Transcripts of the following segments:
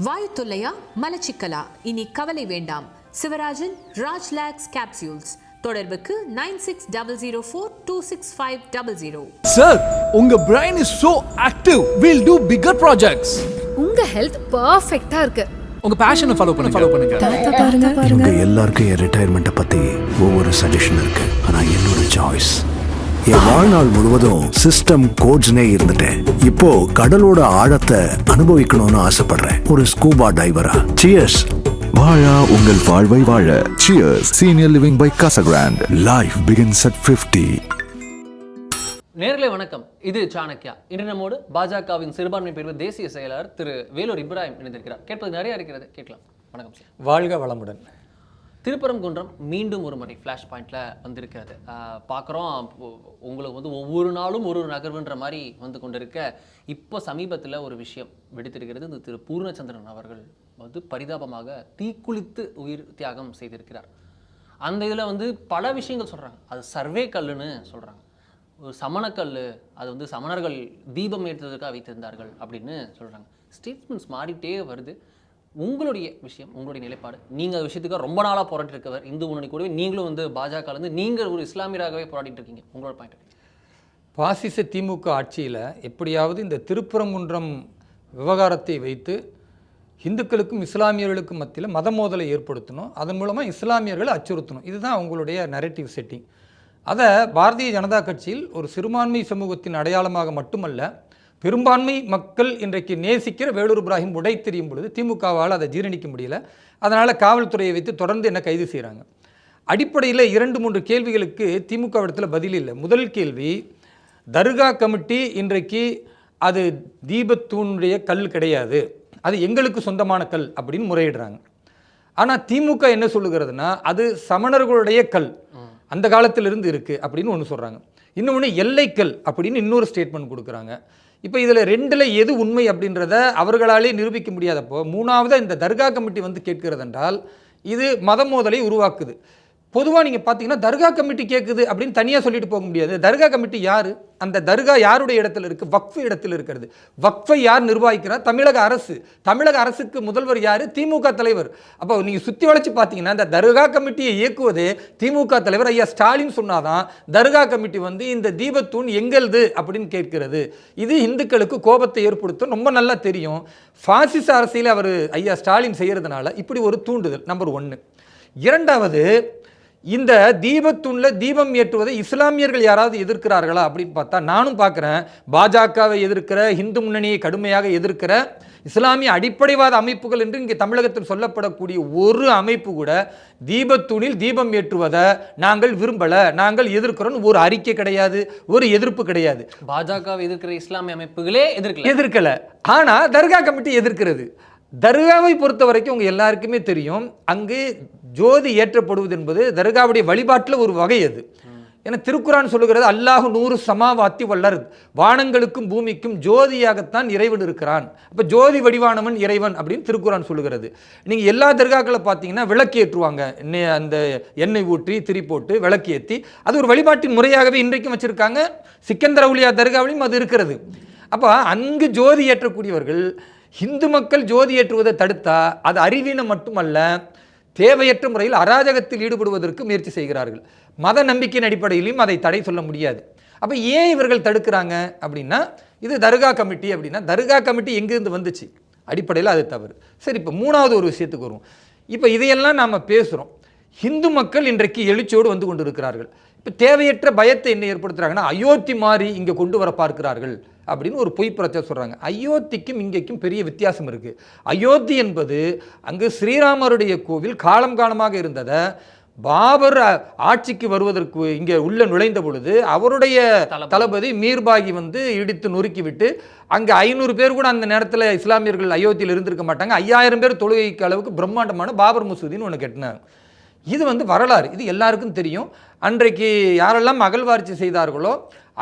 வாயு தொல்லையா, மலச்சிக்கலா? இனி கவலை வேண்டாம். Sivarajan Raj lax capsules. தொடர்புக்கு 9600426500. சார், உங்க brain is so active. We'll do bigger projects. உங்க ஹெல்த் பெர்ஃபெக்ட்டா இருக்கு. உங்க பேஷனை ஃபாலோ பண்ணுங்க. இவங்க எல்லாருக்கும் என் ரிட்டையர்மெண்ட்டை பத்தி ஒவ்வொரு சஜஷன் இருக்கு. ஆனா என்னோட சாய்ஸ், என் வாழ்நாள் முழுவதும் சிஸ்டம் கோட்ஸ்னே இருந்துட்டேன். இப்போ கடலோட ஆழத்தை அனுபவிக்கணும்னு ஆசைப்படுறேன், ஒரு ஸ்கூபா டைவரா. சியர்ஸ். வாழா உங்கள் வாழ்வை வாழ. Cheers. Senior living by Casagrand. Life begins at 50. நேர்களே வணக்கம், இது சாணக்யா. இன்று நம்மோடு பாஜகவின் சிறுபான்மை பிரிவு தேசிய செயலாளர் திரு வேலூர் இப்ராஹிம் இணைந்திருக்கிறார். கேட்பது நிறைய இருக்கிறது, கேட்கலாம். வணக்கம் சார். வாழ்க வளமுடன். திருப்பரங்குன்றம் மீண்டும் ஒரு முறை ஃப்ளாஷ் பாயிண்டில் வந்திருக்கிறது. பார்க்குறோம், உங்களுக்கு வந்து ஒவ்வொரு நாளும் ஒரு நகர்வுன்ற மாதிரி வந்து கொண்டிருக்க, இப்போ சமீபத்தில் ஒரு விஷயம் வெடித்திருக்கிறது. இந்த திரு பூர்ணச்சந்திரன் அவர்கள் வந்து பரிதாபமாக தீக்குளித்து உயிர் தியாகம் செய்திருக்கிறார். அந்த இதில் வந்து பல விஷயங்கள் சொல்கிறாங்க. அது சர்வே கல்லுன்னு சொல்கிறாங்க, ஒரு சமணக்கல், அது வந்து சமணர்கள் தீபம் ஏற்றுவதற்காக வைத்திருந்தார்கள் அப்படின்னு சொல்கிறாங்க. ஸ்டேட்மெண்ட்ஸ் மாறிட்டே வருது. உங்களுடைய விஷயம், உங்களுடைய நிலைப்பாடு, நீங்கள் விஷயத்துக்காக ரொம்ப நாளாக போராட்டி இருக்கவர், இந்து முன்னணி கூடவே நீங்களும் வந்து பாஜகலேருந்து நீங்கள் ஒரு இஸ்லாமியராகவே போராடிட்டு இருக்கீங்க. உங்களோட பாயிண்ட். பாசிச திமுக ஆட்சியில் எப்படியாவது இந்த திருப்பரங்குன்றம் விவகாரத்தை வைத்து இந்துக்களுக்கும் இஸ்லாமியர்களுக்கும் மத்தியில் மத மோதலை ஏற்படுத்தணும், அதன் மூலமாக இஸ்லாமியர்களை அச்சுறுத்தணும். இதுதான் அவங்களுடைய நரேட்டிவ் செட்டிங். அதை பாரதிய ஜனதா கட்சியில் ஒரு சிறுபான்மை சமூகத்தின் அடையாளமாக மட்டுமல்ல, பெரும்பான்மை மக்கள் இன்றைக்கு நேசிக்கிற வேலூர் இப்ராஹிம் உடை தெரியும் பொழுது திமுகவால் அதை ஜீரணிக்க முடியல. அதனால் காவல்துறையை வைத்து தொடர்ந்து என்ன கைது செய்கிறாங்க. அடிப்படையில் 2-3 கேள்விகளுக்கு திமுகவிடத்தில் பதில் இல்லை. முதல் கேள்வி, தர்கா கமிட்டி இன்றைக்கு அது தீபத்தூனுடைய கல் கிடையாது, அது எங்களுக்கு சொந்தமான கல் அப்படின்னு முறையிடுறாங்க. ஆனால் திமுக என்ன சொல்லுகிறதுனா, அது சமணர்களுடைய கல், அந்த காலத்திலிருந்து இருக்குது அப்படின்னு ஒன்று சொல்கிறாங்க. இன்னொன்று எல்லைக்கல் அப்படின்னு இன்னொரு ஸ்டேட்மெண்ட் கொடுக்குறாங்க. இப்போ இதில் 2ல் எது உண்மை அப்படின்றத அவர்களாலே நிரூபிக்க முடியாதப்போ, மூணாவதாக இந்த தர்கா கமிட்டி வந்து கேட்கிறது என்றால் இது மத மோதலை உருவாக்குது. பொதுவாக நீங்கள் பார்த்தீங்கன்னா தர்கா கமிட்டி கேட்குது அப்படின்னு தனியாக சொல்லிட்டு போக முடியாது. தர்கா கமிட்டி யார்? அந்த தர்கா யாருடைய இடத்துல இருக்குது? வக்ஃப் இடத்துல இருக்கிறது. வக்ஃபை யார் நிர்வகிக்கிறார்? தமிழக அரசு. தமிழக அரசுக்கு முதல்வர் யார்? திமுக தலைவர். அப்போ நீங்கள் சுற்றி வளைச்சு பார்த்தீங்கன்னா இந்த தர்கா கமிட்டியை இயக்குவதே திமுக தலைவர் ஐயா ஸ்டாலின் சொன்னாதான் தர்கா கமிட்டி வந்து இந்த தீபத்தூண் எங்களது அப்படின்னு கேட்கிறது. இது இந்துக்களுக்கு கோபத்தை ஏற்படுத்தும், ரொம்ப நல்லா தெரியும். பாசிச அரசியல் அவர் ஐயா ஸ்டாலின் செய்கிறதுனால இப்படி ஒரு தூண்டுதல், நம்பர் 1. இரண்டாவது, இந்த தீபத்தூணில் தீபம் ஏற்றுவதை இஸ்லாமியர்கள் யாராவது எதிர்க்கிறார்களா அப்படின்னு பார்த்தா நானும் பார்க்குறேன். பாஜகவை எதிர்க்கிற, இந்து முன்னணியை கடுமையாக எதிர்க்கிற இஸ்லாமிய அடிப்படைவாத அமைப்புகள் என்று இங்கே தமிழகத்தில் சொல்லப்படக்கூடிய ஒரு அமைப்பு கூட தீபத்தூணில் தீபம் ஏற்றுவதை நாங்கள் விரும்பலை, நாங்கள் எதிர்க்கிறோம் ஒரு அறிக்கை கிடையாது, ஒரு எதிர்ப்பு கிடையாது. பாஜகவை எதிர்க்கிற இஸ்லாமிய அமைப்புகளே எதிர்க்கல. ஆனால் தர்கா கமிட்டி எதிர்க்கிறது. தர்காவை பொறுத்த வரைக்கும் உங்கள் எல்லாருக்குமே தெரியும், அங்கு ஜோதி ஏற்றப்படுவது என்பது தர்காவுடைய வழிபாட்டில் ஒரு வகை. அது ஏன்னா திருக்குரான் சொல்லுகிறது, அல்லாஹு 100 சமாவாத்தி வல்லர், வானங்களுக்கும் பூமிக்கும் ஜோதியாகத்தான் இறைவன் இருக்கிறான். அப்போ ஜோதி வடிவானவன் இறைவன் அப்படின்னு திருக்குரான் சொல்லுகிறது. நீங்கள் எல்லா தர்காக்களை பார்த்தீங்கன்னா விளக்கு ஏற்றுவாங்க, அந்த எண்ணெய் ஊற்றி திரி போட்டு விளக்கு ஏற்றி, அது ஒரு வழிபாட்டின் முறையாகவே இன்றைக்கும் வச்சுருக்காங்க. சிக்கந்தர் அவுலியா தர்காவிலையும் அது இருக்கிறது. அப்போ அங்கு ஜோதி ஏற்றக்கூடியவர்கள் இந்து மக்கள் ஜோதி ஏற்றுவதை தடுத்தா அது அறிவீனம் மட்டுமல்ல, தேவையற்ற முறையில் அராஜகத்தில் ஈடுபடுவதற்கு முயற்சி செய்கிறார்கள். மத நம்பிக்கையின் அடிப்படையிலும் அதை தடை சொல்ல முடியாது. அப்போ ஏன் இவர்கள் தடுக்கிறாங்க அப்படின்னா, இது தர்கா கமிட்டி அப்படின்னா தர்கா கமிட்டி எங்கேருந்து வந்துச்சு? அடிப்படையில் அது தவறு. சரி, இப்போ 3வது ஒரு விஷயத்துக்கு வருவோம். இப்போ இதையெல்லாம் நாம் பேசுகிறோம். இந்து மக்கள் இன்றைக்கு எழுச்சியோடு வந்து கொண்டு இருக்கிறார்கள். இப்போ தேவையற்ற பயத்தை என்ன ஏற்படுத்துகிறாங்கன்னா, அயோத்தி மாதிரி இங்கே கொண்டு வர பார்க்கிறார்கள் அப்படின்னு ஒரு பொய் பிரச்சாரம் சொல்கிறாங்க. அயோத்திக்கும் இங்கேக்கும் பெரிய வித்தியாசம் இருக்குது. அயோத்தி என்பது அங்கு ஸ்ரீராமருடைய கோவில் காலம் காலமாக இருந்ததை பாபர் ஆட்சிக்கு வருவதற்கு இங்கே உள்ள நுழைந்த பொழுது அவருடைய தளபதி மீர்பாகி வந்து இடித்து நொறுக்கிவிட்டு, அங்கே 500 பேர் கூட அந்த நேரத்தில் இஸ்லாமியர்கள் அயோத்தியில் இருந்திருக்க மாட்டாங்க, 5000 பேர் தொழுகைக்கு அளவுக்கு பிரம்மாண்டமான பாபர் மசூதின்னு ஒன்று கட்டினாங்க. இது வந்து வரலாறு, இது எல்லாருக்கும் தெரியும். அன்றைக்கு யாரெல்லாம் அகழ்வாராய்ச்சி செய்தார்களோ,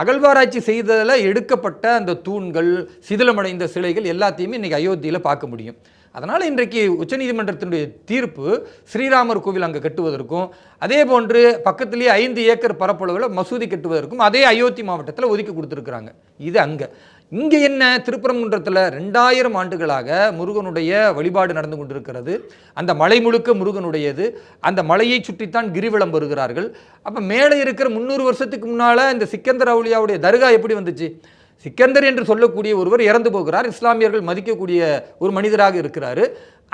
அகழ்வாராய்ச்சி செய்ததில் எடுக்கப்பட்ட அந்த தூண்கள், சிதிலமடைந்த சிலைகள் எல்லாத்தையுமே இன்றைக்கி அயோத்தியில் பார்க்க முடியும். அதனால் இன்றைக்கு உச்சநீதிமன்றத்தினுடைய தீர்ப்பு ஸ்ரீராமர் கோவில் அங்கே கட்டுவதற்கும், அதே போன்று பக்கத்திலேயே 5 ஏக்கர் பரப்பளவில் மசூதி கட்டுவதற்கும் அதே அயோத்தி மாவட்டத்தில் ஒதுக்கி கொடுத்துருக்குறாங்க. இது அங்கே இங்கே என்ன திருப்பரங்குன்றத்தில் 2000 ஆண்டுகளாக முருகனுடைய வழிபாடு நடந்து கொண்டிருக்கிறது. அந்த மலை முழுக்க முருகனுடையது. அந்த மலையை சுற்றித்தான் கிரிவலம் வருகிறார்கள். அப்போ மேலே இருக்கிற 300 வருஷத்துக்கு முன்னால் இந்த சிக்கந்தர் அவுலியாவுடைய தர்கா எப்படி வந்துச்சு? சிக்கந்தர் என்று சொல்லக்கூடிய ஒருவர் இறந்து போகிறார். இஸ்லாமியர்கள் மதிக்கக்கூடிய ஒரு மனிதராக இருக்கிறாரு.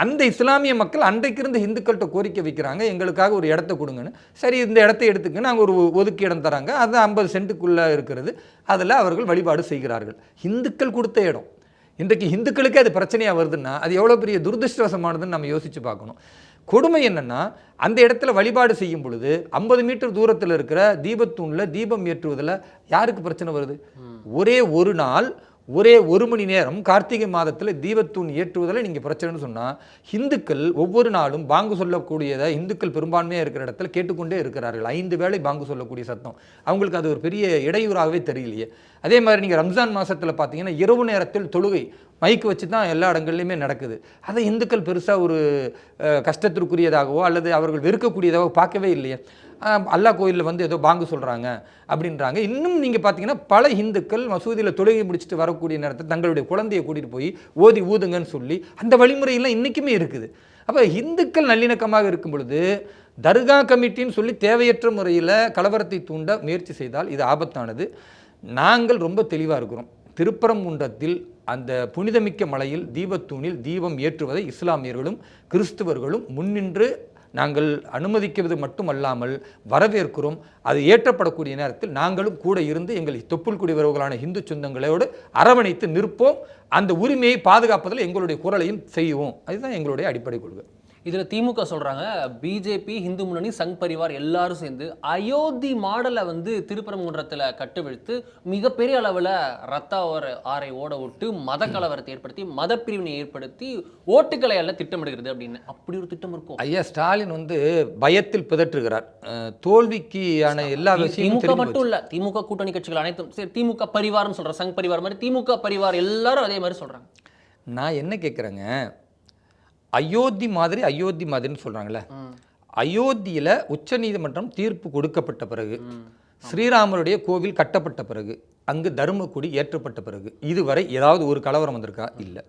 அந்த இஸ்லாமிய மக்கள் அன்றைக்கு இருந்த இந்துக்கள்கிட்ட கோரிக்கை வைக்கிறாங்க, எங்களுக்காக ஒரு இடத்த கொடுங்கன்னு. சரி, இந்த இடத்தை எடுத்துக்க நாங்கள் ஒரு ஒதுக்கி இடம் தராங்க. அது 50 சென்ட்டுக்குள்ளே இருக்கிறது. அதில் அவர்கள் வழிபாடு செய்கிறார்கள். இந்துக்கள் கொடுத்த இடம். இன்றைக்கு இந்துக்களுக்கே அது பிரச்சனையாக வருதுன்னா அது எவ்வளோ பெரிய துரதிருஷ்டவசமானதுன்னு நம்ம யோசித்து பார்க்கணும். கொடுமை என்னென்னா, அந்த இடத்துல வழிபாடு செய்யும் பொழுது 50 மீட்டர் தூரத்தில் இருக்கிற தீபத்தூணில் தீபம் ஏற்றுவதில் யாருக்கு பிரச்சனை வருது? ஒரே ஒரு நாள், ஒரே 1 மணி நேரம் கார்த்திகை மாதத்தில் தீபத்தூண் ஏற்றுவதில் நீங்கள் பிரச்சனைன்னு சொன்னால், இந்துக்கள் ஒவ்வொரு நாளும் பாங்கு சொல்லக்கூடியதை இந்துக்கள் பெரும்பான்மையாக இருக்கிற இடத்துல கேட்டுக்கொண்டே இருக்கிறார்கள். 5 வேளை பாங்கு சொல்லக்கூடிய சத்தம் அவங்களுக்கு அது ஒரு பெரிய இடையூறாகவே தெரியலையே. அதே மாதிரி நீங்கள் ரம்ஜான் மாதத்தில் பார்த்தீங்கன்னா இரவு நேரத்தில் தொழுகை மைக்கு வச்சு தான் எல்லா இடங்கள்லையுமே நடக்குது. அதை இந்துக்கள் பெருசாக ஒரு கஷ்டத்திற்குரியதாகவோ அல்லது அவர்கள் வெறுக்கக்கூடியதாகவோ பார்க்கவே இல்லையே. அல்லாஹ் கோயிலில் வந்து ஏதோ பாங்கு சொல்கிறாங்க அப்படின்றாங்க. இன்னும் நீங்கள் பார்த்தீங்கன்னா பல இந்துக்கள் மசூதியில் தொழுகை முடிச்சுட்டு வரக்கூடிய நேரத்தில் தங்களுடைய குழந்தையை கூட்டிகிட்டு போய் ஓதி ஊதுங்கன்னு சொல்லி அந்த வழிமுறையெல்லாம் இன்றைக்குமே இருக்குது. அப்போ இந்துக்கள் நல்லிணக்கமாக இருக்கும் பொழுது தர்கா கமிட்டின்னு சொல்லி தேவையற்ற முறையில் கலவரத்தை தூண்ட முயற்சி செய்தால் இது ஆபத்தானது. நாங்கள் ரொம்ப தெளிவாக இருக்கிறோம். திருப்பரங்குன்றத்தில் அந்த புனிதமிக்க மலையில் தீபத்தூணில் தீபம் ஏற்றுவதை இஸ்லாமியர்களும் கிறிஸ்துவர்களும் முன்னின்று நாங்கள் அனுமதிக்கிறது மட்டுமல்லாமல் வரவேற்கிறோம். அது ஏற்றப்படக்கூடிய நேரத்தில் நாங்களும் கூட இருந்து எங்கள் தொப்புள் குடிவரவுகளான இந்து சொந்தங்களோடு அரவணைத்து நிற்போம். அந்த உரிமையை பாதுகாப்பதில் எங்களுடைய குரலையும் செய்வோம். அதுதான் எங்களுடைய அடிப்படை கொள்கை. இதில் திமுக சொல்கிறாங்க, பிஜேபி, இந்து முன்னணி, சங் பரிவார் எல்லாரும் சேர்ந்து அயோத்தி மாடலை வந்து திருப்பரங்குன்றத்தில் கட்டுவிழ்த்து மிகப்பெரிய அளவில் ரத்த ஆறை ஓட விட்டு மத கலவரத்தை ஏற்படுத்தி மத பிரிவினை ஏற்படுத்தி ஓட்டுக்களை எல்லாம் திட்டமிடுகிறது அப்படின்னு. அப்படி ஒரு திட்டம் இருக்கும். ஐயா ஸ்டாலின் வந்து பயத்தில் பிதற்றுகிறார். தோல்விக்கான எல்லா விஷயமும் திமுக மட்டும் இல்லை, திமுக கூட்டணி கட்சிகள் அனைத்தும் சரி திமுக பரிவார்னு சொல்கிற சங் பரிவார் மாதிரி திமுக பரிவார் எல்லாரும் அதே மாதிரி சொல்கிறாங்க. நான் என்ன கேட்குறேங்க, அயோத்தி மாதிரின்னு சொல்கிறாங்களே, அயோத்தியில் உச்சநீதிமன்றம் தீர்ப்பு கொடுக்கப்பட்ட பிறகு, ஸ்ரீராமருடைய கோவில் கட்டப்பட்ட பிறகு, அங்கு தர்மக்குடி ஏற்றப்பட்ட பிறகு இதுவரை ஏதாவது ஒரு கலவரம் வந்திருக்கா? இல்லை.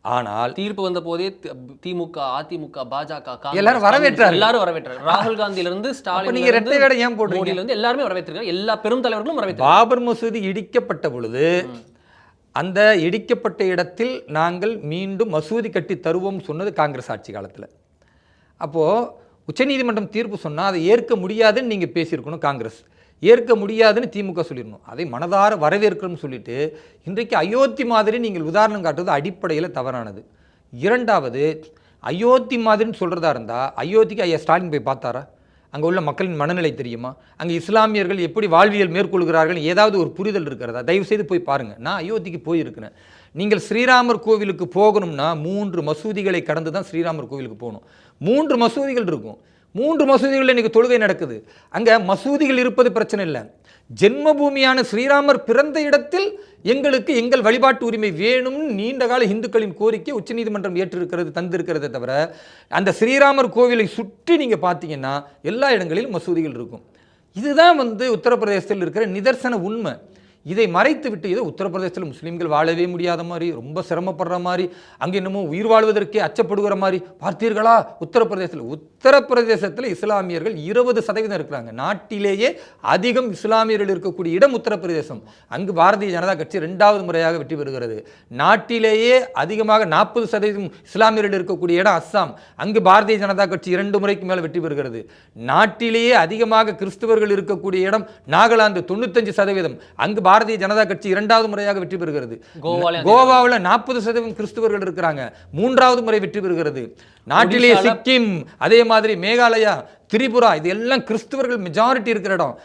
ஆனால் தீர்ப்பு வந்த போதே திமுக, அதிமுக, பாஜக எல்லாரும் வரவேற்றாரு. ராகுல் காந்தியிலிருந்து ஸ்டாலின், நீங்க ரெட்டை வேட ஏன் போடுறீங்க? எல்லாருமே வரவேற்றிருக்காங்க. எல்லா பெரும் தலைவர்களும் வரவேற்றாங்க. பாபர் மசூதி இடிக்கப்பட்ட பொழுது அந்த இடிக்கப்பட்ட இடத்தில் நாங்கள் மீண்டும் மசூதி கட்டி தருவோம் சொன்னது காங்கிரஸ் ஆட்சி காலத்தில். அப்போது உச்சநீதிமன்றம் தீர்ப்பு சொன்னால் அதை ஏற்க முடியாதுன்னு நீங்கள் பேசியிருக்கணும். காங்கிரஸ் ஏற்க முடியாதுன்னு திமுக சொல்லிடணும். அதை மனதார வரவேற்கணும்னு சொல்லிட்டு இன்றைக்கு அயோத்தி மாதிரி நீங்கள் உதாரணம் காட்டுறது அடிப்படையில் தவறானது. இரண்டாவது, அயோத்தி மாதிரின்னு சொல்கிறதா இருந்தால் அயோத்திக்கு ஐயா ஸ்டாலின் போய் பார்த்தாரா? அங்கே உள்ள மக்களின் மனநிலை தெரியுமா? அங்கே இஸ்லாமியர்கள் எப்படி வாழ்வியல் மேற்கொள்கிறார்கள் ஏதாவது ஒரு புரிதல் இருக்கிறதா? தயவுசெய்து போய் பாருங்கள். நான் அயோத்திக்கு போயிருக்கிறேன். நீங்கள் ஸ்ரீராமர் கோவிலுக்கு போகணும்னா 3 மசூதிகளை கடந்து தான் ஸ்ரீராமர் கோவிலுக்கு போகணும். 3 மசூதிகள் இருக்கும். 3 மசூதிகளில் இன்றைக்கி தொழுகை நடக்குது. அங்கே மசூதிகள் இருப்பது பிரச்சனை இல்லை. ஜென்மபூமியான ஸ்ரீராமர் பிறந்த இடத்தில் எங்களுக்கு எங்கள் வழிபாட்டு உரிமை வேணும்னு நீண்டகால இந்துக்களின் கோரிக்கை உச்சநீதிமன்றம் ஏற்றிருக்கிறது, தந்திருக்கிறத தவிர அந்த ஸ்ரீராமர் கோவிலை சுற்றி நீங்கள் பார்த்தீங்கன்னா எல்லா இடங்களிலும் மசூதிகள் இருக்கும். இதுதான் உத்தரப்பிரதேசத்தில் இருக்கிற நிதர்சன உண்மை. இதை மறைத்து விட்டு ஏதோ உத்தரப்பிரதேசத்தில் முஸ்லீம்கள் வாழவே முடியாத மாதிரி, ரொம்ப சிரமப்படுற மாதிரி, அங்கே என்னமோ உயிர் வாழ்வதற்கே அச்சப்படுகிற மாதிரி பார்த்தீர்களா? உத்தரப்பிரதேசத்தில் இஸ்லாமியர்கள் 20% இருக்கிறாங்க. நாட்டிலேயே அதிகம் இஸ்லாமியர்கள் இருக்கக்கூடிய இடம் உத்தரப்பிரதேசம். அங்கு பாரதிய ஜனதா கட்சி 2வது முறையாக வெற்றி பெறுகிறது. நாட்டிலேயே அதிகமாக 40% இஸ்லாமியர்கள் இருக்கக்கூடிய இடம் அஸ்ஸாம். அங்கு பாரதிய ஜனதா கட்சி 2 முறைக்கு மேலே வெற்றி பெறுகிறது. நாட்டிலேயே அதிகமாக கிறிஸ்தவர்கள் இருக்கக்கூடிய இடம் நாகாலாந்து 95%. அங்கு பாரதிய ஜனதா கட்சி 2வது முறையாக வெற்றி பெறுகிறது. கோவாவில் 40% கிறிஸ்தவர்கள் இருக்கிறாங்க, 3வது முறை வெற்றி பெறுகிறது. நாட்டிலேயே சிக்கிம், அதே மாதிரி மேகாலயா, திரிபுரா, இது எல்லாம் கிறிஸ்தவர்கள் மெஜாரிட்டி இருக்கிற இடம்.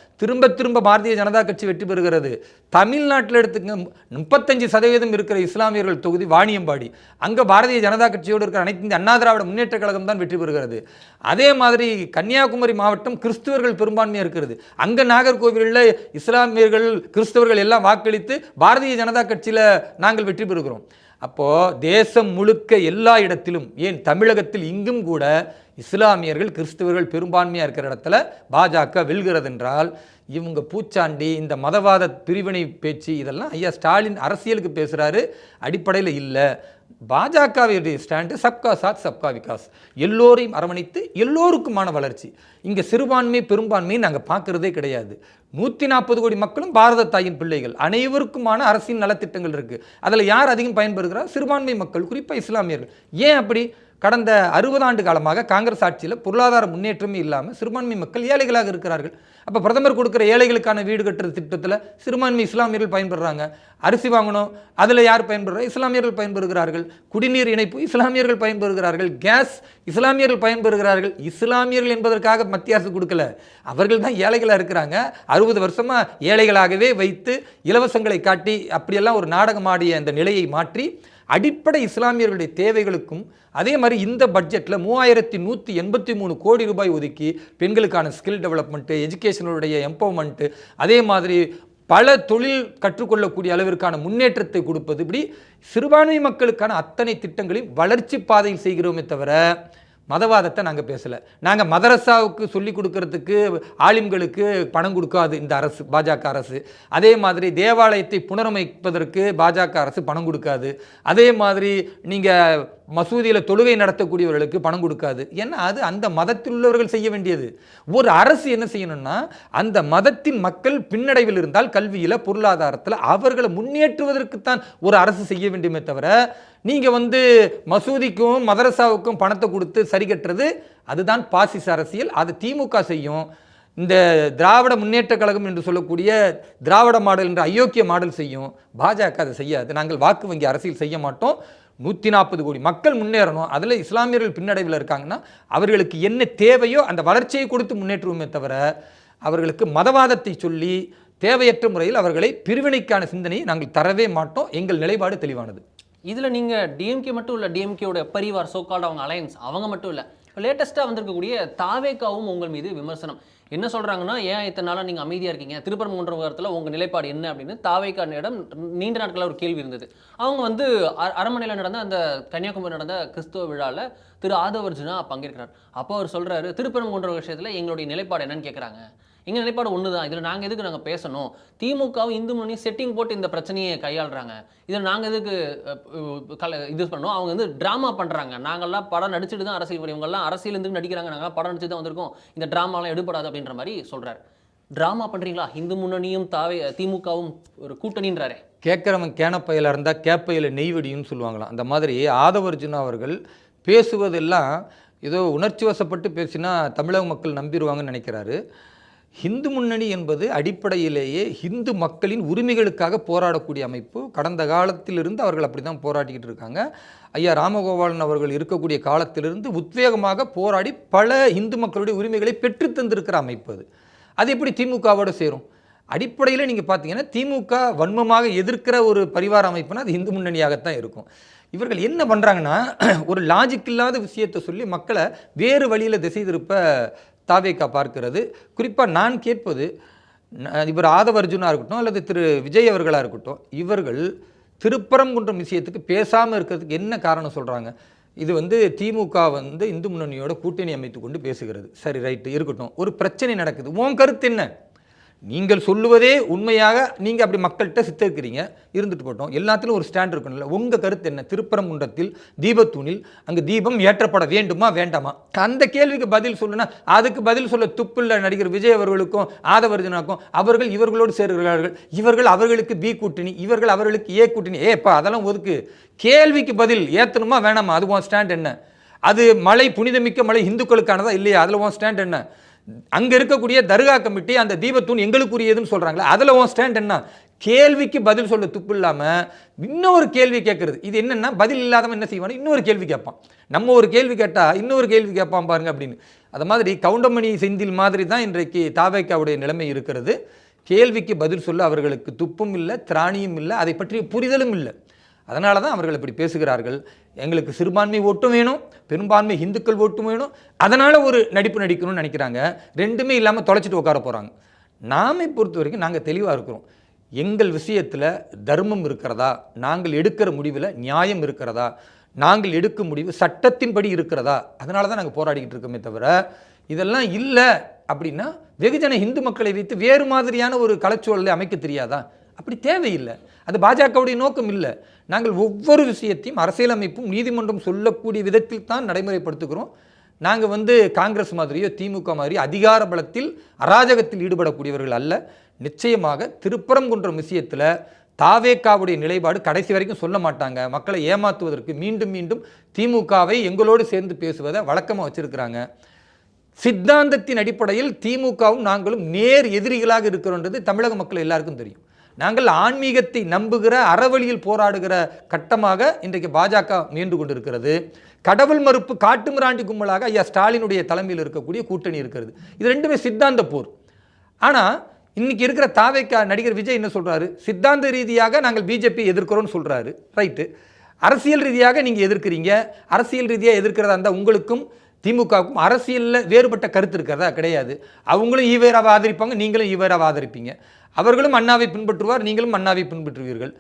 திரும்ப பாரதிய ஜனதா கட்சி வெற்றி பெறுகிறது. தமிழ்நாட்டில் எடுத்துங்க 35% இருக்கிற இஸ்லாமியர்கள் தொகுதி வாணியம்பாடி. அங்கே பாரதிய ஜனதா கட்சியோடு இருக்கிற அனைத்து இந்திய அண்ணா திராவிட முன்னேற்ற கழகம் தான் வெற்றி பெறுகிறது. அதே மாதிரி கன்னியாகுமரி மாவட்டம் கிறிஸ்தவர்கள் பெரும்பான்மையாக இருக்கிறது. அங்கே நாகர்கோவிலில் இஸ்லாமியர்கள் கிறிஸ்தவர்கள் எல்லாம் வாக்களித்து பாரதிய ஜனதா கட்சியில் நாங்கள் வெற்றி பெறுகிறோம். அப்போது தேசம் முழுக்க எல்லா இடத்திலும், ஏன் தமிழகத்தில் இங்கும் கூட இஸ்லாமியர்கள் கிறிஸ்தவர்கள் பெரும்பான்மையாக இருக்கிற இடத்துல பாஜக வெல்கிறது என்றால், இவங்க பூச்சாண்டி இந்த மதவாத பிரிவினை பேச்சு இதெல்லாம் ஐயா ஸ்டாலின் அரசியலுக்கு பேசுகிறாரு, அடிப்படையில் இல்லை. பாஜகவுடைய ஸ்டாண்டு சப்கா சாத் சப்கா விகாஸ், எல்லோரையும் அரவணைத்து எல்லோருக்குமான வளர்ச்சி. இங்கே சிறுபான்மை பெரும்பான்மையை நாங்கள் பார்க்குறதே கிடையாது. 140 கோடி மக்களும் பாரத தாயின் பிள்ளைகள், அனைவருக்குமான அரசின் நலத்திட்டங்கள் இருக்குது. அதில் யார் அதிகம் பயன்பெறுகிறார்? சிறுபான்மை மக்கள், குறிப்பாக இஸ்லாமியர்கள். ஏன் அப்படி? கடந்த 60 ஆண்டு காலமாக காங்கிரஸ் ஆட்சியில் பொருளாதார முன்னேற்றமே இல்லாமல் சிறுபான்மை மக்கள் ஏழைகளாக இருக்கிறார்கள். அப்போ பிரதமர் கொடுக்குற ஏழைகளுக்கான வீடு கட்டுற திட்டத்தில் சிறுபான்மை இஸ்லாமியர்கள் பயன்பெறுறாங்க. அரிசி வாங்கணும், அதில் யார் பயன்பெறுறா? இஸ்லாமியர்கள் பயன்பெறுகிறார்கள். குடிநீர் இணைப்பு இஸ்லாமியர்கள் பயன்பெறுகிறார்கள். கேஸ் இஸ்லாமியர்கள் பயன்பெறுகிறார்கள். இஸ்லாமியர்கள் என்பதற்காக மத்திய அரசு கொடுக்கல, அவர்கள் தான் ஏழைகளாக இருக்கிறாங்க. 60 வருஷமாக ஏழைகளாகவே வைத்து இலவசங்களை காட்டி அப்படியெல்லாம் ஒரு நாடகம் ஆடிய அந்த நிலையை மாற்றி அடிப்படை இஸ்லாமியர்களுடைய தேவைகளுக்கும், அதே மாதிரி இந்த பட்ஜெட்டில் 3183 கோடி ரூபாய் ஒதுக்கி பெண்களுக்கான ஸ்கில் டெவலப்மெண்ட்டு, எஜுகேஷனுடைய எம்பவர்மெண்ட்டு, அதே மாதிரி பல தொழில் கற்றுக்கொள்ளக்கூடிய அளவிற்கான முன்னேற்றத்தை கொடுப்பது, இப்படி சிறுபான்மை மக்களுக்கான அத்தனை திட்டங்களையும் வளர்ச்சி பாதையில் செய்கிறோமே தவிர மதவாதத்தை நாங்கள் பேசலை. நாங்கள் மதரசாவுக்கு சொல்லிக் கொடுக்கறதுக்கு ஆலிம்களுக்கு பணம் கொடுக்காது இந்த அரசு, பாஜக அரசு. அதே மாதிரி தேவாலயத்தை புனரமைப்பதற்கு பாஜக அரசு பணம் கொடுக்காது. அதே மாதிரி நீங்கள் மசூதியில் தொழுகை நடத்தக்கூடியவர்களுக்கு பணம் கொடுக்காது. ஏன்னா அது அந்த மதத்தில் உள்ளவர்கள் செய்ய வேண்டியது. ஒரு அரசு என்ன செய்யணும்னா, அந்த மதத்தின் மக்கள் பின்னடைவில் இருந்தால் கல்வியில் பொருளாதாரத்தில் அவர்களை முன்னேற்றுவதற்குத்தான் ஒரு அரசு செய்ய வேண்டுமே தவிர, நீங்கள் மசூதிக்கும் மதரசாவுக்கும் பணத்தை கொடுத்து சரி கட்டுறது அதுதான் பாசிச அரசியல். அது திமுக செய்யும். இந்த திராவிட முன்னேற்ற கழகம் என்று சொல்லக்கூடிய திராவிட மாடல் என்ற அயோக்கிய மாடல் செய்யும். பாஜக அதை செய்யாது. நாங்கள் வாக்கு வங்கி அரசியல் செய்ய மாட்டோம். 140 கோடி மக்கள் முன்னேறணும், அதில் இஸ்லாமியர்கள் பின்னடைவில் இருக்காங்கன்னா அவர்களுக்கு என்ன தேவையோ அந்த வளர்ச்சியை கொடுத்து முன்னேற்றுவோமே தவிர, அவர்களுக்கு மதவாதத்தை சொல்லி தேவையற்ற முறையில் அவர்களை பிரிவினைக்கான சிந்தனையை நாங்கள் தரவே மாட்டோம். எங்கள் நிலைப்பாடு தெளிவானது. இதில் நீங்கள் டிஎம்கே மட்டும் இல்லை, டிஎம்கேயோட பரிவார் சோகால்டு அவங்க அலையன்ஸ் அவங்க மட்டும் இல்லை, லேட்டஸ்ட்டாக வந்திருக்கக்கூடிய தாவேக்காவும் உங்கள் மீது விமர்சனம் என்ன சொல்கிறாங்கன்னா, ஏன் இத்தனை நாளாக நீங்கள் அமைதியாக இருக்கீங்க, திருப்பரங்குன்ற விவரத்தில் உங்கள் நிலைப்பாடு என்ன அப்படின்னு தாவேக்கானிடம் நீண்ட நாட்களாக ஒரு கேள்வி இருந்தது. அவங்க அரண்மனையில் நடந்த அந்த கன்னியாகுமரி நடந்த கிறிஸ்துவ விழாவில் திரு ஆதவர்ஜுனா பங்கேற்கிறார். அப்போ அவர் சொல்கிறாரு, திருப்பரங்குன்ற விஷயத்தில் எங்களுடைய நிலைப்பாடு என்னன்னு கேட்குறாங்க. எங்கள் நிலைப்பாடு ஒன்று தான், இதில் நாங்கள் எதுக்கு நாங்கள் பேசணும், திமுகவும் இந்து முன்னணியும் செட்டிங் போட்டு இந்த பிரச்சனையை கையாளுறாங்க, இதில் நாங்கள் எதுக்கு இது பண்ணோம், அவங்க ட்ராமா பண்ணுறாங்க, நாங்கள்லாம் படம் நடிச்சுட்டு தான் அரசியல், இவங்கெல்லாம் அரசியல் இருந்து நடிக்கிறாங்க, நாங்கள்லாம் படம் நடிச்சு தான் வந்திருக்கோம், இந்த ட்ராமாலாம் எடுபடாது அப்படின்ற மாதிரி சொல்கிறார். ட்ராமா பண்ணுறீங்களா? இந்து முன்னணியும் திமுகவும் ஒரு கூட்டணின்றாரே. கேட்குறவன் கேனப்பையில் இருந்தால் கேப்பையில் நெய்வடின்னு சொல்லுவாங்களாம். அந்த மாதிரி ஆதவர்ஜுனா அவர்கள் பேசுவதெல்லாம் ஏதோ உணர்ச்சி வசப்பட்டு பேசினா தமிழக மக்கள் நம்பிடுவாங்கன்னு நினைக்கிறாரு. ஹிந்து முன்னணி என்பது அடிப்படையிலேயே ஹிந்து மக்களின் உரிமைகளுக்காக போராடக்கூடிய அமைப்பு. கடந்த காலத்திலிருந்து அவர்கள் அப்படி தான் போராடிக்கிட்டு இருக்காங்க. ஐயா ராமகோபாலன் அவர்கள் இருக்கக்கூடிய காலத்திலிருந்து உத்வேகமாக போராடி பல இந்து மக்களுடைய உரிமைகளை பெற்று தந்திருக்கிற அமைப்பு அது. அது எப்படி திமுகவோடு சேரும்? அடிப்படையில் நீங்கள் பார்த்தீங்கன்னா திமுக வன்மமாக எதிர்க்கிற ஒரு பரிவார அமைப்புனா அது இந்து முன்னணியாகத்தான் இருக்கும். இவர்கள் என்ன பண்ணுறாங்கன்னா, ஒரு லாஜிக் இல்லாத விஷயத்தை சொல்லி மக்களை வேறு வழியில் திசை திருப்ப தாவேக்கா பார்க்கிறது. குறிப்பாக நான் கேட்பது, இவர் ஆதவர்ஜுனா இருக்கட்டும் அல்லது திரு விஜய் அவர்களாக இருக்கட்டும், இவர்கள் திருப்பரங்குன்றம் விஷயத்துக்கு பேசாமல் இருக்கிறதுக்கு என்ன காரணம் சொல்கிறாங்க? இது திமுக இந்து முன்னணியோட கூட்டணி அமைத்து கொண்டு பேசுகிறது. சரி, ரைட்டு, இருக்கட்டும். ஒரு பிரச்சனை நடக்குது, உன் கருத்து என்ன? நீங்கள் சொல்லுவதே உண்மையாக நீங்கள் அப்படி மக்கள்கிட்ட சித்தரிக்கிறீங்க, இருந்துட்டு போட்டோம். எல்லாத்திலும் ஒரு ஸ்டாண்ட் இருக்கணும்ல. உங்கள் கருத்து என்ன? திருப்பரங்குன்றத்தில் தீபத்தூணில் அங்கே தீபம் ஏற்றப்பட வேண்டுமா வேண்டாமா? அந்த கேள்விக்கு பதில் சொல்லுனா அதுக்கு பதில் சொல்ல துப்பில்ல நடிகர் விஜய் அவர்களுக்கும் ஆதவர்ஜுனாக்கும். அவர்கள் இவர்களோடு சேர்கிறார்கள், இவர்கள் அவர்களுக்கு பி கூட்டணி, இவர்கள் அவர்களுக்கு ஏ கூட்டணி. ஏப்பா அதெல்லாம் ஒதுக்கு. கேள்விக்கு பதில் ஏற்றணுமா வேணாமா? அது உன் ஸ்டாண்ட் என்ன? அது மலை புனிதமிக்க மலை இந்துக்களுக்கானதா இல்லையா? அதில் உன் ஸ்டாண்ட் என்ன? அங்கே இருக்கக்கூடிய தர்கா கமிட்டி அந்த தீபத்தூண் எங்களுக்குரியதுன்னு சொல்கிறாங்களே, அதில் உன் ஸ்டாண்ட் என்ன? கேள்விக்கு பதில் சொல்ல துப்பு இல்லாமல் இன்னொரு கேள்வி கேட்குறது. இது என்னென்னா, பதில் இல்லாதவன் என்ன செய்வான்? இன்னொரு கேள்வி கேட்பான். நம்ம ஒரு கேள்வி கேட்டால் இன்னொரு கேள்வி கேட்பான் பாருங்க அப்படின்னு. அது மாதிரி கவுண்டமணி செந்தில் மாதிரி தான் இன்றைக்கு தாவேக்காவுடைய நிலைமை இருக்கிறது. கேள்விக்கு பதில் சொல்ல அவர்களுக்கு துப்பும் இல்லை, திராணியும் இல்லை, அதை பற்றிய புரிதலும் இல்லை. அதனால தான் அவர்கள் இப்படி பேசுகிறார்கள். எங்களுக்கு சிறுபான்மை ஓட்டும் வேணும், பெரும்பான்மை இந்துக்கள் ஓட்டும் வேணும், அதனால் ஒரு நடிப்பு நடிக்கணும்னு நினைக்கிறாங்க. ரெண்டுமே இல்லாமல் தொலைச்சிட்டு உட்கார போகிறாங்க. நாமை பொறுத்த வரைக்கும் நாங்கள் தெளிவாக இருக்கிறோம். எங்கள் விஷயத்தில் தர்மம் இருக்கிறதா, நாங்கள் எடுக்கிற முடிவில் நியாயம் இருக்கிறதா, நாங்கள் எடுக்கும் முடிவு சட்டத்தின்படி இருக்கிறதா, அதனால தான் நாங்கள் போராடிக்கிட்டு இருக்கோமே தவிர இதெல்லாம் இல்லை அப்படின்னா வெகுஜன இந்து மக்களை வைத்து வேறு மாதிரியான ஒரு கலைச்சூழலை அமைக்க தெரியாதா? அப்படி தேவையில்லை. அது பாஜகவுடைய நோக்கம் இல்லை. நாங்கள் ஒவ்வொரு விஷயத்தையும் அரசியலமைப்பும் நீதிமன்றம் சொல்லக்கூடிய விதத்தில் தான் நடைமுறைப்படுத்துகிறோம். நாங்கள் காங்கிரஸ் மாதிரியோ திமுக மாதிரியோ அதிகார பலத்தில் அராஜகத்தில் ஈடுபடக்கூடியவர்கள் அல்ல. நிச்சயமாக திருப்பரங்குன்றம் விஷயத்தில் தாவேக்காவுடைய நிலைப்பாடு கடைசி வரைக்கும் சொல்ல மாட்டாங்க. மக்களை ஏமாற்றுவதற்கு மீண்டும் மீண்டும் திமுகவை எங்களோடு சேர்ந்து பேசுவதை வழக்கமாக வச்சிருக்கிறாங்க. சித்தாந்தத்தின் அடிப்படையில் திமுகவும் நாங்களும் நேர் எதிரிகளாக இருக்கிறோன்றது தமிழக மக்கள் எல்லாருக்கும் தெரியும். நாங்கள் ஆன்மீகத்தை நம்புகிற அறவழியில் போராடுகிற கட்டமாக இன்றைக்கு பாஜக முயன்று கொண்டிருக்கிறது. கடவுள் மறுப்பு காட்டுமிராண்டி கும்பலாக ஐயா ஸ்டாலினுடைய தலைமையில் இருக்கக்கூடிய கூட்டணி இருக்கிறது. இது ரெண்டுமே சித்தாந்த போர். ஆனால் இன்னைக்கு இருக்கிற தாவேக்கா நடிகர் விஜய் என்ன சொல்றாரு? சித்தாந்த ரீதியாக நாங்கள் பிஜேபி எதிர்க்கிறோம்னு சொல்றாரு. ரைட்டு. அரசியல் ரீதியாக நீங்கள் எதிர்க்கிறீங்க. அரசியல் ரீதியாக எதிர்க்கிறதா இருந்தால் உங்களுக்கும் திமுகவுக்கும் அரசியலில் வேறுபட்ட கருத்து இருக்கிறதா? கிடையாது. அவங்களும் ஈவேராவை ஆதரிப்பாங்க, நீங்களும் ஈவேராவை ஆதரிப்பீங்க. அவர்களும் அண்ணாவை பின்பற்றுவார், நீங்களும் அண்ணாவை பின்பற்றுவீர்கள்.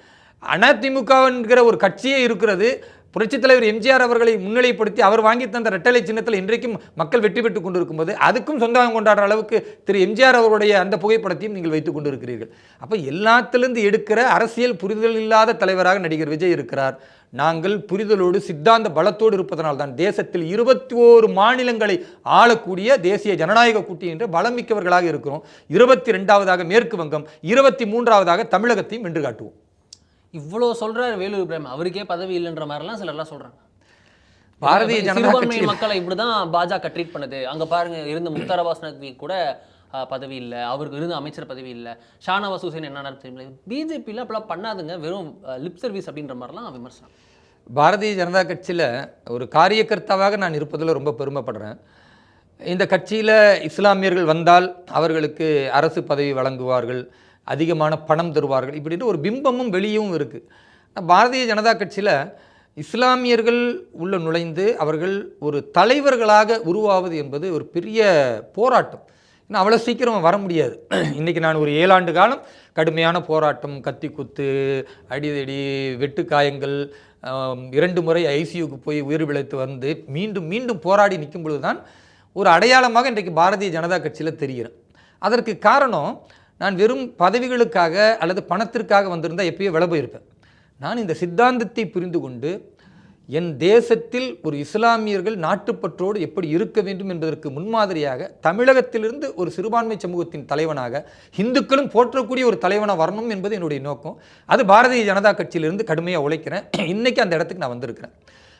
அதிமுக என்கிற ஒரு கட்சியே இருக்கிறது. புரட்சித் தலைவர் எம்ஜிஆர் அவர்களை முன்னிலைப்படுத்தி அவர் வாங்கி தந்த ரெட்டலை சின்னத்தில் இன்றைக்கும் மக்கள் வெற்றி பெற்றுக் கொண்டிருக்கும்போது அதுக்கும் சொந்தம் கொண்டாடுற அளவுக்கு திரு எம்ஜிஆர் அவருடைய அந்த புகைப்படத்தையும் நீங்கள் வைத்துக் கொண்டிருக்கிறீர்கள். அப்போ எல்லாத்திலிருந்து எடுக்கிற அரசியல் புரிதல் இல்லாத தலைவராக நடிகர் விஜய் இருக்கிறார். நாங்கள் புரிதலோடு சித்தாந்த பலத்தோடு இருப்பதனால் தான் தேசத்தில் 21 மாநிலங்களை ஆளக்கூடிய தேசிய ஜனநாயக கூட்டணி என்ற பலம் மிக்கவர்களாக இருக்கிறோம். 22வது மேற்கு வங்கம், 23வது தமிழகத்தையும் வென்று காட்டுவோம். இவ்வளோ சொல்றாரு வேலூர் இப்ராஹிம், அவருக்கே பதவி இல்லைன்ற மாதிரிலாம் சிலர்லாம் சொல்றாங்க. பாரதிய ஜனதா கட்சி மக்களை இப்படிதான் பாஜக ட்ரீட் பண்ணுது. அங்க பாருங்க, இருந்த முக்தார் அப்பாஸ் நக்வி கூட பதவி இல்லை, அவருக்கு இருந்த அமைச்சர் பதவி இல்லை. ஷானவாஸ் ஹுசைன் என்ன தெரியல. பிஜேபியில் அப்படிலாம் பண்ணாதுங்க, வெறும் லிப் சர்வீஸ் அப்படின்ற மாதிரிலாம் விமர்சனம். பாரதிய ஜனதா கட்சியில் ஒரு காரியகர்த்தாவாக நான் இருப்பதில் ரொம்ப பெருமைப்படுறேன். இந்த கட்சியில் இஸ்லாமியர்கள் வந்தால் அவர்களுக்கு அரசு பதவி வழங்குவார்கள், அதிகமான பணம் தருவார்கள், இப்படின்னு ஒரு பிம்பமும் வெளியும் இருக்குது. பாரதிய ஜனதா கட்சியில் இஸ்லாமியர்கள் உள்ள நுழைந்து அவர்கள் ஒரு தலைவர்களாக உருவாவது என்பது ஒரு பெரிய போராட்டம். இன்னும் அவ்வளோ சீக்கிரம் வர முடியாது. இன்றைக்கி நான் ஒரு 7 ஆண்டு காலம் கடுமையான போராட்டம், கத்தி குத்து, அடிதடி, வெட்டு காயங்கள், 2 முறை ஐசியூக்கு போய் உயிர் பிழைத்து வந்து மீண்டும் மீண்டும் போராடி நிற்கும் பொழுது தான் ஒரு அடையாளமாக இன்றைக்கு பாரதிய ஜனதா கட்சியில் தெரிகிறேன். அதற்கு காரணம், நான் வெறும் பதவிகளுக்காக அல்லது பணத்திற்காக வந்திருந்தால் எப்பயோ விலை போயிருப்பேன். நான் இந்த சித்தாந்தத்தை புரிந்து கொண்டு என் தேசத்தில் ஒரு இஸ்லாமியர்கள் நாட்டுப்பற்றோடு எப்படி இருக்க வேண்டும் என்பதற்கு முன்மாதிரியாக தமிழகத்திலிருந்து ஒரு சிறுபான்மை சமூகத்தின் தலைவனாக இந்துக்களும் போற்றக்கூடிய ஒரு தலைவனாக வரணும் என்பது என்னுடைய நோக்கம். அது பாரதிய ஜனதா கட்சியிலிருந்து கடுமையாக உழைக்கிறேன். இன்றைக்கி அந்த இடத்துக்கு நான் வந்திருக்கிறேன்.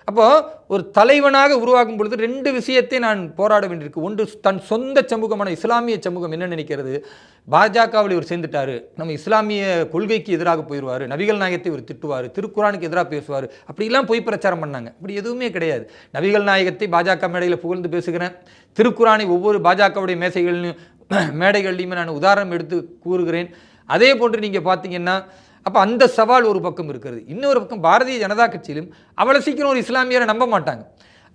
அப்போது ஒரு தலைவனாக உருவாகும் பொழுது 2 விஷயத்தை நான் போராட வேண்டியிருக்கு. ஒன்று, தன் சொந்த சமூகமான இஸ்லாமிய சமூகம் என்ன நினைக்கிறது? பாஜகவில் இவர் சேர்ந்துட்டார், நம்ம இஸ்லாமிய கொள்கைக்கு எதிராக போயிடுவார், நபிகள் நாயகத்தை இவர் திட்டுவார், திருக்குரானுக்கு எதிராக பேசுவார், அப்படிலாம் போய் பிரச்சாரம் பண்ணாங்க. அப்படி எதுவுமே கிடையாது. நபிகள் நாயகத்தை பாஜக மேடையில் புகழ்ந்து பேசுகிறேன். திருக்குரானை ஒவ்வொரு பாஜகவுடைய மேடைகள்லையுமே நான் உதாரணம் எடுத்து கூறுகிறேன். அதே போன்று நீங்கள் பார்த்தீங்கன்னா அப்போ அந்த சவால் ஒரு பக்கம் இருக்கிறது. இன்னொரு பக்கம் பாரதிய ஜனதா கட்சியிலும் அவ்வளோ சீக்கிரம் ஒரு இஸ்லாமியரை நம்ப மாட்டாங்க.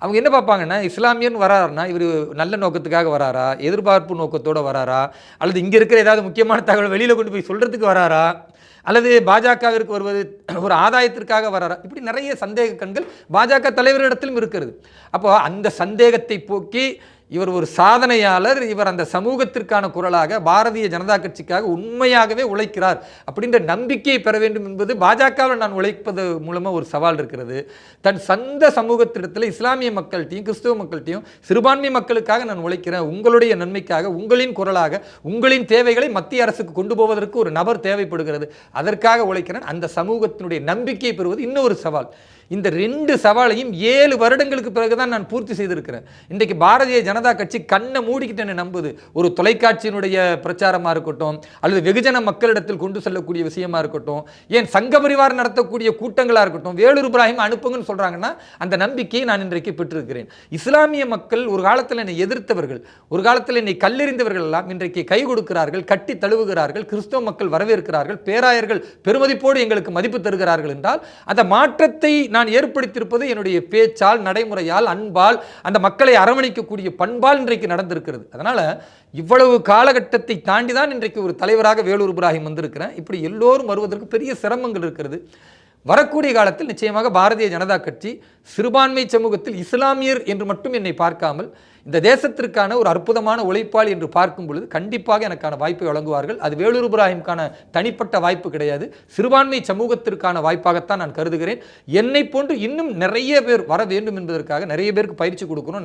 அவங்க என்ன பார்ப்பாங்கன்னா, இஸ்லாமியர்னு வராருன்னா இவர் நல்ல நோக்கத்துக்காக வராரா, எதிர்பார்ப்பு நோக்கத்தோடு வராரா, அல்லது இங்கே இருக்கிற ஏதாவது முக்கியமான தகவல் வெளியில் கொண்டு போய் சொல்கிறதுக்கு வராரா, அல்லது பாஜகவிற்கு வருவது ஒரு ஆதாயத்திற்காக வராரா, இப்படி நிறைய சந்தேக கண்கள் பாஜக தலைவரிடத்திலும் இருக்கிறது. அப்போ அந்த சந்தேகத்தை போக்கி இவர் ஒரு சாதனையாளர், இவர் அந்த சமூகத்திற்கான குரலாக பாரதிய ஜனதா கட்சிக்காக உண்மையாகவே உழைக்கிறார் அப்படின்ற நம்பிக்கையை பெற வேண்டும் என்பது பாஜகவில் நான் உழைப்பது மூலமாக ஒரு சவால் இருக்கிறது. தன் சொந்த சமூகத்திடத்தில் இஸ்லாமிய மக்கள்கிட்டையும் கிறிஸ்துவ மக்கள்கிட்டையும் சிறுபான்மை மக்களுக்காக நான் உழைக்கிறேன், உங்களுடைய நன்மைக்காக, உங்களின் குரலாக, உங்களின் தேவைகளை மத்திய அரசுக்கு கொண்டு போவதற்கு ஒரு நபர் தேவைப்படுகிறது, அதற்காக உழைக்கிறேன். அந்த சமூகத்தினுடைய நம்பிக்கையை பெறுவது இன்னொரு சவால். இந்த 2 சவாலையும் 7 வருடங்களுக்கு பிறகுதான் நான் பூர்த்தி செய்திருக்கிறேன். இன்றைக்கு பாரதிய ஜனதா கட்சி கண்ணை மூடிக்கிட்டு நம்புது. ஒரு தொலைக்காட்சியினுடைய பிரச்சாரமாக இருக்கட்டும், அல்லது வெகுஜன மக்களிடத்தில் கொண்டு செல்லக்கூடிய விஷயமா இருக்கட்டும், ஏன் சங்க பரிவார் நடத்தக்கூடிய கூட்டங்களாக இருக்கட்டும், வேலூர் இப்ராஹிம் அனுப்புங்கன்னு சொல்கிறாங்கன்னா அந்த நம்பிக்கையை நான் இன்றைக்கு பெற்றிருக்கிறேன். இஸ்லாமிய மக்கள் ஒரு காலத்தில் என்னை எதிர்த்தவர்கள், ஒரு காலத்தில் என்னை கல்லெறிந்தவர்கள் எல்லாம் இன்றைக்கு கை கொடுக்கிறார்கள், கட்டி தழுவுகிறார்கள், கிறிஸ்தவ மக்கள் வரவேற்கிறார்கள், பேராயர்கள் பெருமதிப்போடு எங்களுக்கு மதிப்பு தருகிறார்கள் என்றால் அந்த மாற்றத்தை நான் ஏற்படுத்தியிருப்பது என்னுடைய பேச்சால், நடைமுறையால், அன்பால், அந்த மக்களை அரவணைக்கக்கூடிய பண்பால் இன்றைக்கு நடந்திருக்கிறது. அதனால் இவ்வளவு காலகட்டத்தை தாண்டி தான் இன்றைக்கு ஒரு தலைவராக வேலூர் இப்ராஹிம் வந்திருக்கிறேன். இப்படி எல்லோரும் வருவதற்கு பெரிய சிரமங்கள் இருக்கிறது. வரக்கூடிய காலத்தில் நிச்சயமாக பாரதிய ஜனதா கட்சி சிறுபான்மை சமூகத்தில் இஸ்லாமியர் என்று மட்டும் என்னை பார்க்காமல் இந்த தேசத்திற்கான ஒரு அற்புதமான உழைப்பாளி என்று பார்க்கும் பொழுது கண்டிப்பாக எனக்கான வாய்ப்பை வழங்குவார்கள். அது வேலூர் இப்ராஹிம்கான தனிப்பட்ட வாய்ப்பு கிடையாது, சிறுபான்மை சமூகத்திற்கான வாய்ப்பாகத்தான் நான் கருதுகிறேன். என்னை போன்று இன்னும் நிறைய பேர் வர வேண்டும் என்பதற்காக நிறைய பேருக்கு பயிற்சி கொடுக்குறோம்,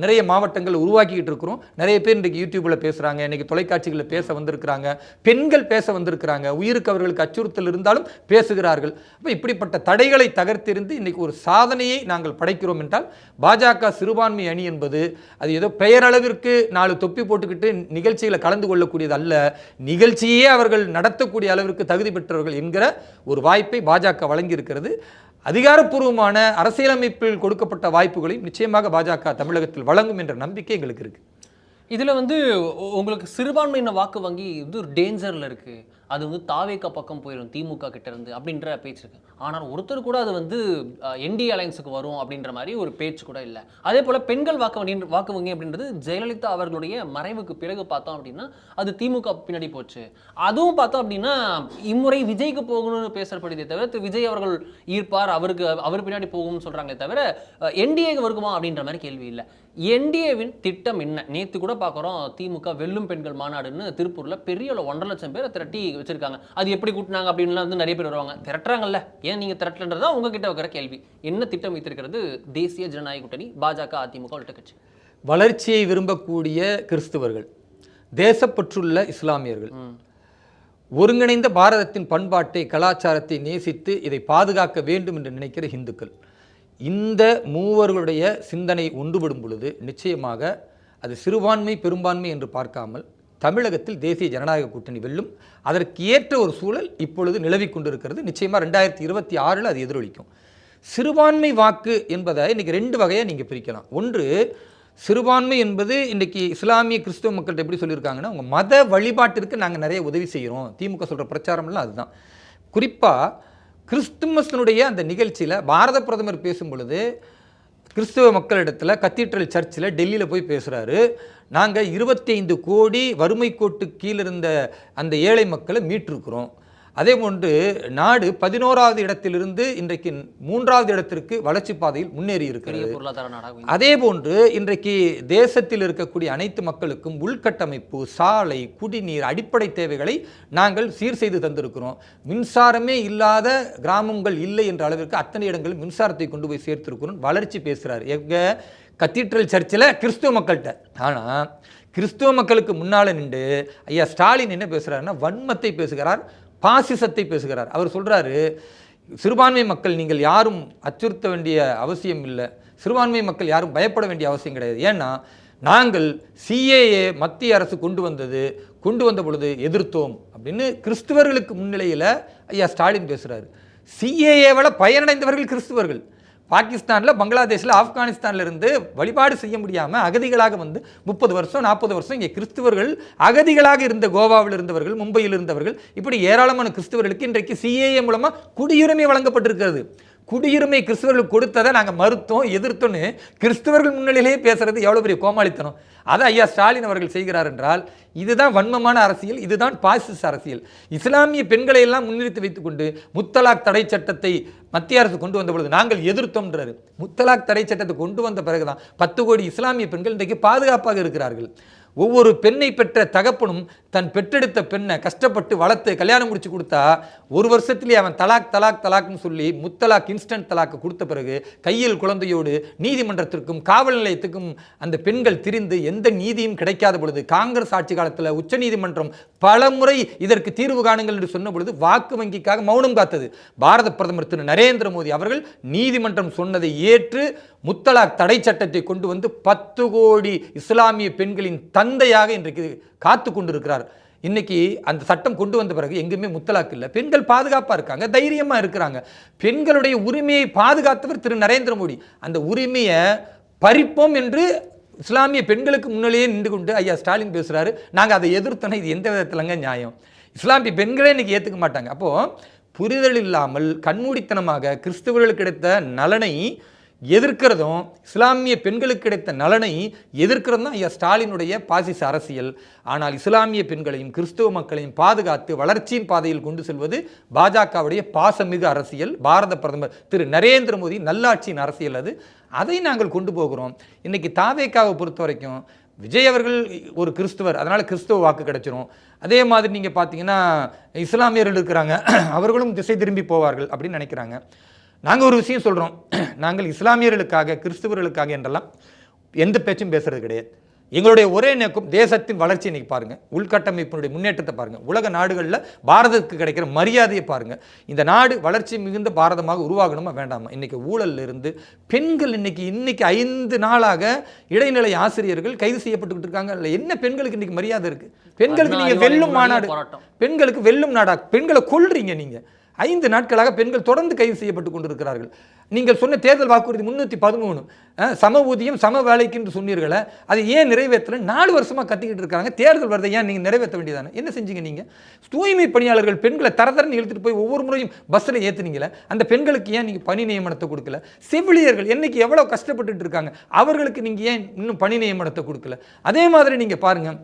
நிறைய மாவட்டங்கள் உருவாக்கிட்டு இருக்கிறோம். நிறைய பேர் இன்றைக்கு யூடியூப்ல பேசுறாங்க, இன்னைக்கு தொலைக்காட்சிகளில் பேச வந்திருக்கிறாங்க, பெண்கள் பேச வந்திருக்கிறாங்க, உயிருக்கு அவர்களுக்கு அச்சுறுத்தல் இருந்தாலும் பேசுகிறார்கள். அப்போ இப்படிப்பட்ட தடைகளை தகர்த்தெறிந்து இன்னைக்கு ஒரு சாதனையை நாங்கள் படைக்கிறோம் என்றால் பாஜக சிறுபான்மை அணி என்பது அது ஏதோ பெயரளவிற்கு 4 தொப்பி போட்டுக்கிட்டு நிகழ்ச்சிகளை கலந்து கொள்ளக்கூடியது அல்ல, நிகழ்ச்சியே அவர்கள் நடத்தக்கூடிய அளவிற்கு தகுதி பெற்றவர்கள் என்கிற ஒரு வாய்ப்பை பாஜக வழங்கி இருக்கிறது. அதிகாரப்பூர்வமான அரசியலமைப்பில் கொடுக்கப்பட்ட வாய்ப்புகளையும் நிச்சயமாக பாஜக தமிழகத்தில் வழங்கும் என்ற நம்பிக்கை எங்களுக்கு இருக்கு. இதில் உங்களுக்கு சிறுபான்மையின வாக்கு வங்கி ஒரு டேஞ்சரில் இருக்குது, அது தாவேக்கா பக்கம் போயிடும் திமுக கிட்ட இருந்து அப்படின்ற பேச்சு இருக்கு. ஆனால் ஒருத்தர் கூட அது என்டி அலையன்ஸுக்கு வரும் அப்படின்ற மாதிரி ஒரு பேச்சு கூட இல்லை. அதே போல் பெண்கள் வாக்கு வங்கி அப்படின்றது ஜெயலலிதா அவர்களுடைய மறைவுக்கு பிறகு பார்த்தோம் அப்படின்னா அது திமுக பின்னாடி போச்சு. அதுவும் பார்த்தோம் அப்படின்னா இம்முறை விஜய்க்கு போகணும்னு பேசப்படுதே தவிர விஜய் அவர்கள் ஈர்ப்பார், அவர் பின்னாடி போகும்னு சொல்கிறாங்களே தவிர என்டிஏக்கு வருமா அப்படின்ற மாதிரி கேள்வி இல்லை. என்டிஏவின் திட்டம் என்ன? நேற்று கூட பார்க்குறோம், திமுக வெல்லும் பெண்கள் மாநாடுன்னு திருப்பூரில் பெரிய 1.5 லட்சம் பேரை திரட்டி வச்சிருக்காங்க. அது எப்படி கூட்டினாங்க அப்படின்லாம் நிறைய பேர் வருவாங்க. திரட்டுறாங்கல்ல, ஏன் நீங்கள் திரட்டலன்றதா உங்ககிட்ட வைக்கிற கேள்வி. என்ன திட்டம் வைத்திருக்கிறது தேசிய ஜனநாயக கூட்டணி, பாஜக, அதிமுக உள்ளிட்ட கட்சி? வளர்ச்சியை விரும்பக்கூடிய கிறிஸ்தவர்கள், தேசப்பற்றுள்ள இஸ்லாமியர்கள், ஒருங்கிணைந்த பாரதத்தின் பண்பாட்டை, கலாச்சாரத்தை நேசித்து இதை பாதுகாக்க வேண்டும் என்று நினைக்கிற இந்துக்கள், இந்த மூவர்களுடைய சிந்தனை ஒன்றுபடும் பொழுது நிச்சயமாக அது சிறுபான்மை பெரும்பான்மை என்று பார்க்காமல் தமிழகத்தில் தேசிய ஜனநாயக கூட்டணி வெல்லும். அதற்கு ஏற்ற ஒரு சூழல் இப்பொழுது நிலவி கொண்டிருக்கிறது. நிச்சயமாக 2026 அது எதிரொலிக்கும். சிறுபான்மை வாக்கு என்பதை இன்றைக்கி 2 வகையாக நீங்கள் பிரிக்கலாம். ஒன்று, சிறுபான்மை என்பது இன்றைக்கி இஸ்லாமிய கிறிஸ்துவ மக்கள்கிட்ட எப்படி சொல்லியிருக்காங்கன்னா, உங்கள் மத வழிபாட்டிற்கு நாங்கள் நிறைய உதவி செய்கிறோம். திமுக சொல்கிற பிரச்சாரம்லாம் அதுதான். குறிப்பாக கிறிஸ்துமஸினுடைய அந்த நிகழ்ச்சியில் பாரத பிரதமர் பேசும் பொழுது கிறிஸ்துவ மக்களிடத்தில் கத்தீட்ரல் சர்ச்சில் டெல்லியில் போய் பேசுகிறாரு. நாங்கள் 25 கோடி வறுமை கோட்டு கீழே இருந்த அந்த ஏழை மக்களை மீட்டிருக்கிறோம். அதே போன்று நாடு 11வது இடத்திலிருந்து இன்றைக்கு 3வது இடத்திற்கு வளர்ச்சி பாதையில் முன்னேறி இருக்கிறது. அதே போன்று இன்றைக்கு தேசத்தில் இருக்கக்கூடிய அனைத்து மக்களுக்கும் உள்கட்டமைப்பு, சாலை, குடிநீர், அடிப்படை தேவைகளை நாங்கள் சீர் செய்து தந்திருக்கிறோம். மின்சாரமே இல்லாத கிராமங்கள் இல்லை என்ற அளவிற்கு அத்தனை இடங்களில் மின்சாரத்தை கொண்டு போய் சேர்த்திருக்கிறோம். வளர்ச்சி பேசுகிறார் எங்க கத்தீட்ரல் சர்ச்சில் கிறிஸ்துவ மக்கள்கிட்ட. ஆனால் கிறிஸ்துவ மக்களுக்கு முன்னால் நின்று ஐயா ஸ்டாலின் என்ன பேசுகிறாருன்னா வன்மத்தை பேசுகிறார், பாசிசத்தை பேசுகிறார். அவர் சொல்கிறாரு, சிறுபான்மை மக்கள் நீங்கள் யாரும் அச்சுறுத்த வேண்டிய அவசியம் இல்லை, சிறுபான்மை மக்கள் யாரும் பயப்பட வேண்டிய அவசியம் கிடையாது. ஏன்னா நாங்கள் சிஏஏ மத்திய அரசு கொண்டு வந்த பொழுது எதிர்த்தோம் அப்படின்னு கிறிஸ்துவர்களுக்கு முன்னிலையில் ஐயா ஸ்டாலின் பேசுகிறாரு. சிஏஏவால் பயனடைந்தவர்கள் கிறிஸ்துவர்கள். பாகிஸ்தானில், பங்களாதேஷில், ஆப்கானிஸ்தானில் இருந்து வழிபாடு செய்ய முடியாமல் அகதிகளாக 30 வருஷம் 40 வருஷம் இங்கே கிறிஸ்துவர்கள் அகதிகளாக இருந்த கோவாவில் இருந்தவர்கள், மும்பையில் இருந்தவர்கள், இப்படி ஏராளமான கிறிஸ்துவர்களுக்கு இன்றைக்கு சிஏஏ மூலமாக குடியுரிமை வழங்கப்பட்டிருக்கிறது. குடியுரிமை கிறிஸ்தவர்களுக்கு கொடுத்ததை நாங்கள் மறுத்தோம், எதிர்த்தோன்னு கிறிஸ்தவர்கள் முன்னிலையிலே பேசுறது எவ்வளோ பெரிய கோமாளித்தனம். அதை ஐயா ஸ்டாலின் அவர்கள் செய்கிறார் என்றால் இதுதான் வன்மமான அரசியல், இதுதான் பாசிச அரசியல். இஸ்லாமிய பெண்களை எல்லாம் முன்னிறுத்தி வைத்துக்கொண்டு முத்தலாக் தடை சட்டத்தை மத்திய அரசு கொண்டு வந்த பொழுது நாங்கள் எதிர்த்தோம்ன்றாரு. முத்தலாக் தடை சட்டத்தை கொண்டு வந்த பிறகுதான் 10 கோடி இஸ்லாமிய பெண்கள் இன்றைக்கு பாதுகாப்பாக இருக்கிறார்கள். ஒவ்வொரு பெண்ணை பெற்ற தகப்பனும் தன் பெற்றெடுத்த பெண்ணை கஷ்டப்பட்டு வளர்த்து கல்யாணம் முடிச்சு கொடுத்தா 1 வருஷத்துலேயே அவன் தலாக்னு சொல்லி முத்தலாக் இன்ஸ்டன்ட் தலாக்கு கொடுத்த பிறகு கையில் குழந்தையோடு நீதிமன்றத்திற்கும் காவல் நிலையத்துக்கும் அந்த பெண்கள் திரிந்து எந்த நீதியும் கிடைக்காத பொழுது காங்கிரஸ் ஆட்சி காலத்தில் உச்ச நீதிமன்றம் பல முறை இதற்கு தீர்வு காணுங்கள் என்று சொன்ன பொழுது வாக்கு வங்கிக்காக மௌனம் காத்தது. பாரத பிரதமர் திரு நரேந்திர மோடி அவர்கள் நீதிமன்றம் சொன்னதை ஏற்று முத்தலாக் தடை சட்டத்தை கொண்டு வந்து 10 கோடி இஸ்லாமிய பெண்களின் தந்தையாக இன்றைக்கு காத்து கொண்டிருக்கிறார். இன்னைக்கு அந்த சட்டம் கொண்டு வந்த பிறகு எங்குமே முத்தலாக் இல்லை, பெண்கள் பாதுகாப்பாக இருக்காங்க, தைரியமாக இருக்கிறாங்க. பெண்களுடைய உரிமையை பாதுகாத்தவர் திரு நரேந்திர மோடி. அந்த உரிமையை பறிப்போம் என்று இஸ்லாமிய பெண்களுக்கு முன்னிலேயே நின்று கொண்டு ஐயா ஸ்டாலின் பேசுகிறாரு. நாங்கள் அதை எதிர்த்தோன்னா இது எந்த விதத்துலங்க நியாயம்? இஸ்லாமிய பெண்களே இன்னைக்கு ஏற்றுக்க மாட்டாங்க. அப்போது புரிதல் இல்லாமல் கண்மூடித்தனமாக கிறிஸ்தவர்களுக்கு கிடைத்த நலனை எதிர்க்கிறதும் இஸ்லாமிய பெண்களுக்கு கிடைத்த நலனை எதிர்க்கிறதும் தான் ஐயா ஸ்டாலினுடைய பாசிச அரசியல். ஆனால் இஸ்லாமிய பெண்களையும் கிறிஸ்துவ மக்களையும் பாதுகாத்து வளர்ச்சியின் பாதையில் கொண்டு செல்வது பாஜகவுடைய பாசமிகு அரசியல். பாரத பிரதமர் திரு நரேந்திர மோடி நல்லாட்சியின் அரசியல் அது. அதை நாங்கள் கொண்டு போகிறோம். இன்னைக்கு தாவேக்காவை பொறுத்த வரைக்கும் விஜய் அவர்கள் ஒரு கிறிஸ்துவர், அதனால் கிறிஸ்துவ வாக்கு கிடைச்சிரும். அதே மாதிரி நீங்கள் பார்த்தீங்கன்னா இஸ்லாமியர்கள் இருக்கிறாங்க, அவர்களும் திசை திரும்பி போவார்கள் அப்படின்னு நினைக்கிறாங்க. நாங்கள் ஒரு விஷயம் சொல்கிறோம், நாங்கள் இஸ்லாமியர்களுக்காக கிறிஸ்துவர்களுக்காக என்றெல்லாம் எந்த பேச்சும் பேசுறது கிடையாது. எங்களுடைய ஒரே நோக்கம் தேசத்தின் வளர்ச்சி. இன்னைக்கு பாருங்கள், உள்கட்டமைப்பினுடைய முன்னேற்றத்தை பாருங்கள், உலக நாடுகளில் பாரதத்துக்கு கிடைக்கிற மரியாதையை பாருங்கள். இந்த நாடு வளர்ச்சி மிகுந்த பாரதமாக உருவாகணுமா வேண்டாமா? இன்றைக்கி ஊழல்ல இருந்து பெண்கள் இன்னைக்கு 5 நாளாக இடைநிலை ஆசிரியர்கள் கைது செய்யப்பட்டுக்கிட்டு இருக்காங்க. இல்லை என்ன பெண்களுக்கு இன்னைக்கு மரியாதை இருக்குது? பெண்களுக்கு நீங்கள் வெல்லும் மாநாடு, பெண்களுக்கு வெல்லும் நாடா? பெண்களை கொல்றீங்க நீங்கள். 5 நாட்களாக பெண்கள் தொடர்ந்து கைது செய்யப்பட்டு கொண்டிருக்கிறார்கள். நீங்கள் சொன்ன தேர்தல் வாக்குறுதி 313 சம ஊதியம் சம வேலைக்கு என்று சொன்னீர்களே, அது ஏன் நிறைவேற்றல? 4 வருஷமாக கத்திக்கிட்டு இருக்காங்க. தேர்தல் வருதை ஏன் நீங்கள் நிறைவேற்ற வேண்டியதானே? என்ன செஞ்சீங்க நீங்கள்? தூய்மை பணியாளர்கள் பெண்களை தரதரன்னு இழுத்துட்டு போய் ஒவ்வொரு முறையும் பஸ்ஸில் ஏற்றுனீங்களே, அந்த பெண்களுக்கு ஏன் நீங்கள் பணி நியமனத்தை கொடுக்கல? செவிலியர்கள் என்னைக்கு எவ்வளோ கஷ்டப்பட்டுட்டு இருக்காங்க, அவர்களுக்கு நீங்கள் ஏன் இன்னும் பணி நியமனத்தை கொடுக்கல? அதே மாதிரி நீங்கள் பாருங்கள்,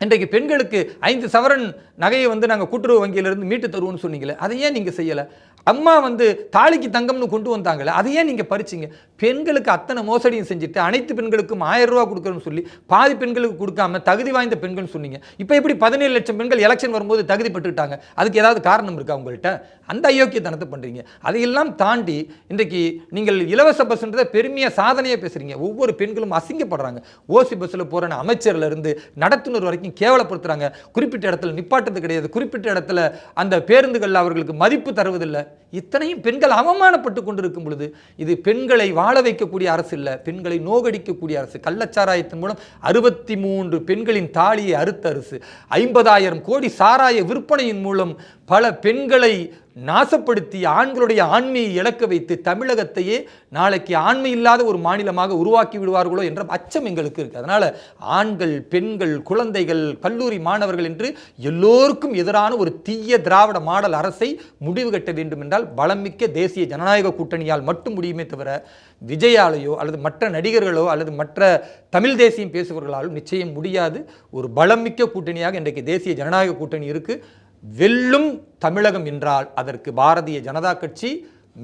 இன்றைக்கு பெண்களுக்கு 5 சவரன் நகையை நாங்கள் கூட்டுறவு வங்கியிலிருந்து மீட்டு தருவோம்னு சொன்னீங்களே, அதை ஏன் நீங்கள் செய்யலை? அம்மா தாலிக்கு தங்கம்னு கொண்டு வந்தாங்களே, அதை ஏன் நீங்கள் பறிச்சிங்க? பெண்களுக்கு அத்தனை மோசடியும் செஞ்சுட்டு அனைத்து பெண்களுக்கும் 1000 ரூபா கொடுக்குறோன்னு சொல்லி பாதி பெண்களுக்கு கொடுக்காம தகுதி வாய்ந்த பெண்கள் சொன்னீங்க. இப்போ எப்படி 17 லட்சம் பெண்கள் எலெக்ஷன் வரும்போது தகுதி பெற்றுட்டாங்க? அதுக்கு ஏதாவது காரணம் இருக்கா உங்கள்கிட்ட? அந்த அயோக்கியத்தனத்தை பண்ணுறீங்க. அதையெல்லாம் தாண்டி இன்றைக்கு நீங்கள் இலவச பஸ்ன்றதை பெருமையாக சாதனையாக பேசுகிறீங்க. ஒவ்வொரு பெண்களும் அசிங்கப்படுறாங்க. ஓசி பஸ்ஸில் போகிற அமைச்சர்லேருந்து நடத்துனர் வரைக்கும் கேவலப்படுத்துகிறாங்க. குறிப்பிட்ட இடத்துல நிப்பாட்டது கிடையாது, குறிப்பிட்ட இடத்துல அந்த பேருந்துகளில் அவர்களுக்கு மதிப்பு தருவதில்லை. இத்தனையும் பெண்கள் அவமானப்பட்டு கொண்டிருக்கும் பொழுது இது பெண்களை வாழ வைக்கக்கூடிய அரசு இல்லை, பெண்களை நோகடிக்கக்கூடிய அரசு. கள்ளச்சாராயத்தின் மூலம் 63 பெண்களின் தாலியை அறுத்த அரசு. 50,000 கோடி சாராய விற்பனையின் மூலம் பல பெண்களை நாசப்படுத்தி ஆண்களுடைய ஆண்மையை இழக்க வைத்து தமிழகத்தையே நாளைக்கு ஆண்மை இல்லாத ஒரு மாநிலமாக உருவாக்கி விடுவார்களோ என்ற அச்சம் எங்களுக்கு இருக்குது. அதனால் ஆண்கள், பெண்கள், குழந்தைகள், கல்லூரி மாணவர்கள் என்று எல்லோருக்கும் எதிரான ஒரு தீய திராவிட மாடல் அரசை முடிவு கட்ட வேண்டும் என்றால் பலமிக்க தேசிய ஜனநாயக கூட்டணியால் மட்டும் முடியுமே தவிர விஜயாலேயோ அல்லது மற்ற நடிகர்களோ அல்லது மற்ற தமிழ் தேசியம் பேசுபவர்களாலும் நிச்சயம் முடியாது. ஒரு பலமிக்க கூட்டணியாக இன்றைக்கு தேசிய ஜனநாயக கூட்டணி இருக்குது. வெல்லும் தமிழகம் என்றால் அதற்கு பாரதிய ஜனதா கட்சி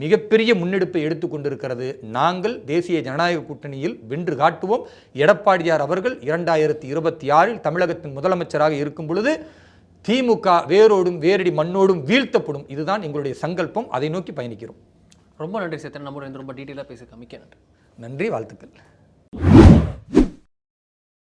மிகப்பெரிய முன்னெடுப்பை எடுத்துக்கொண்டிருக்கிறது. நாங்கள் தேசிய ஜனநாயக கூட்டணியில் வென்று காட்டுவோம். எடப்பாடியார் அவர்கள் 2026 தமிழகத்தின் முதலமைச்சராக இருக்கும் பொழுது திமுக வேரோடும் வேரடி மண்ணோடும் வீழ்த்தப்படும். இதுதான் எங்களுடைய சங்கல்பம். அதை நோக்கி பயணிக்கிறோம். ரொம்ப நன்றி சேத்தன். நம்ம ரொம்ப டீட்டெயிலாக பேசி மிக்க நன்றி. நன்றி, வாழ்த்துக்கள்.